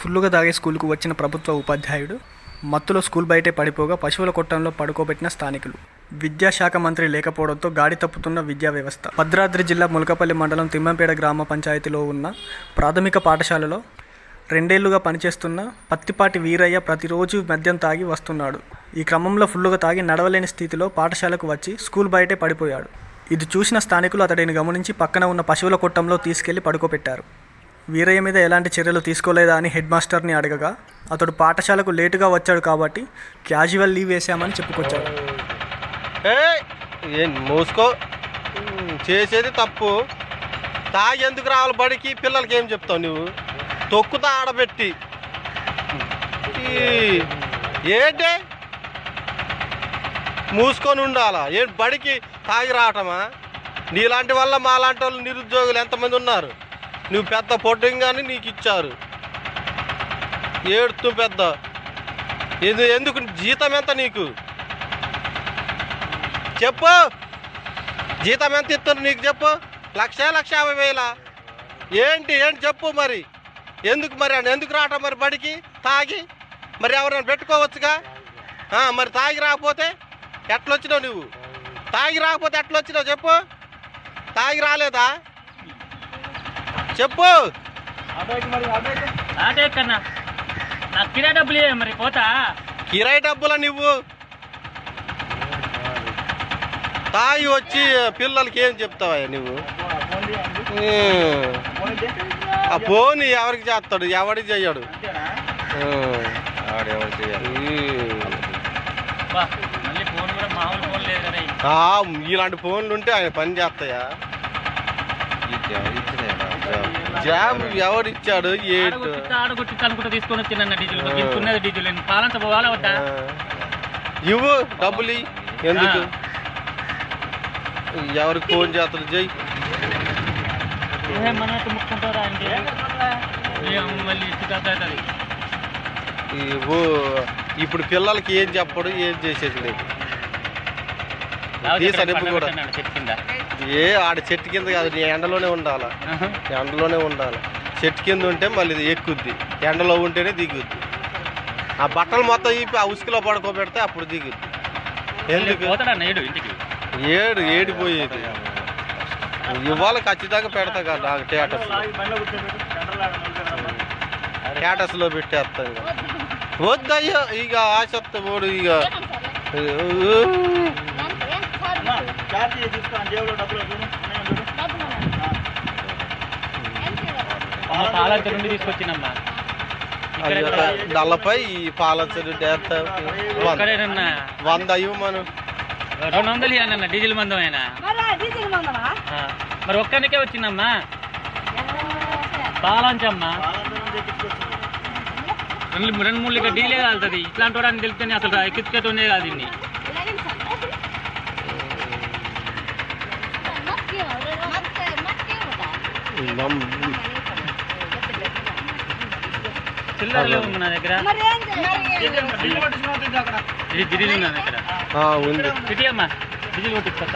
ఫుల్లుగా తాగే స్కూల్కు వచ్చిన ప్రభుత్వ ఉపాధ్యాయుడు మత్తులో స్కూల్ బయటే పడిపోగా పశువుల కొట్టంలో పడుకోబెట్టిన స్థానికులు. విద్యాశాఖ మంత్రి లేకపోవడంతో గాడి తప్పుతున్న విద్యా వ్యవస్థ. భద్రాద్రి జిల్లా ములకపల్లి మండలం తిమ్మంపేట గ్రామ పంచాయతీలో ఉన్న ప్రాథమిక పాఠశాలలో 2 ఏళ్లుగా పనిచేస్తున్న పత్తిపాటి వీరయ్య ప్రతిరోజు మద్యం తాగి వస్తున్నాడు. ఈ క్రమంలో ఫుల్లుగా తాగి నడవలేని స్థితిలో పాఠశాలకు వచ్చి స్కూల్ బయటే పడిపోయాడు. ఇది చూసిన స్థానికులు అతడిని గమనించి పక్కన ఉన్న పశువుల కొట్టంలో తీసుకెళ్లి పడుకోబెట్టారు. వీరయ్య మీద ఎలాంటి చర్యలు తీసుకోలేదా అని హెడ్ మాస్టర్ని అడగగా అతడు పాఠశాలకు లేటుగా వచ్చాడు కాబట్టి క్యాజువల్ లీవ్ వేశామని చెప్పుకొచ్చాడు. మూసుకో, చేసేది తప్పు. తాగి ఎందుకు రావాలి బడికి? పిల్లలకి ఏం చెప్తావు నువ్వు? తొక్కుతా ఆడబెట్టి ఏంటి మూసుకొని ఉండాలా? ఏంటి బడికి తాగి రావటమా? నీలాంటి వల్ల మాలాంటి వాళ్ళు నిరుద్యోగులు ఎంతమంది ఉన్నారు? నువ్వు పెద్ద పొట్టింగాని నీకు ఇచ్చారు, ఏడుతూ పెద్ద. ఎందుకు? జీతం ఎంత నీకు చెప్పు? జీతం ఎంత ఇస్తారు నీకు చెప్పు? 1,50,000 ఏంటి చెప్పు మరి? ఎందుకు ఎందుకు రావటం మరి బడికి తాగి? మరి ఎవరైనా పెట్టుకోవచ్చుగా. మరి తాగి రాకపోతే ఎట్లొచ్చినావు నువ్వు? తాగి రాకపోతే ఎట్లొచ్చినావు చెప్పు? తాగి రాలేదా చెప్పు? కిరాయి డబ్బులా నువ్వు? తాగి వచ్చి పిల్లలకి ఏం చెప్తావా నువ్వు? ఆ ఫోన్ ఎవరికి చేస్తాడు? ఎవరికి చెయ్యడు. ఇలాంటి ఫోన్లు ఉంటే ఆయన పని చేస్తాయా? జాబ్ ఎవరిచ్చాడు? ఇవ్వు డబ్బులు. ఎందుకు? ఎవరికి ఫోన్ చేస్తాడు? చెయ్యి. ఇప్పుడు పిల్లలకి ఏం చెప్పడు, ఏం చేసేది లేదు. కూడా ఆడ చెట్టు కింద కాదు, నీ ఎండలోనే ఉండాలా. ఎండలోనే ఉండాలి. చెట్టు కింద ఉంటే మళ్ళీ ఎక్కుద్ది, ఎండలో ఉంటేనే దిగుద్ది. ఆ బట్టలు మొత్తం ఆ ఉసుకులో పడుకోబెడితే అప్పుడు దిగుద్ది. ఎందుకు? ఏడిపోయేది. ఇవాళ ఖచ్చితంగా పెడతా కదా నాకు స్టేటస్లో పెట్టేస్తాను. వద్దయ్యా ఇక ఆసక్తి పోడు. ఇక తీసుకొచ్చినమ్మా నల్లపై ఈ పాలసరి 100 ఇవ్వు. మనం 200 ఇవ్వనన్న డీజిల్ మందం అయినా. మరి ఒక్కనికే వచ్చిందమ్మా పాలంచమ్మా. 2-3 లీటర్ డీలే కాలుతుంది. ఇట్లాంటి వాడని తెలిస్తేనే అసలు ఎక్కించుకేటోనే కాదు. ఇన్ని చిల్లర లేవు నా దగ్గర. డీజిల్ ఉంది నా దగ్గర. ఉంది. సిటీ అమ్మా డీజిల్ కొట్టిస్తా.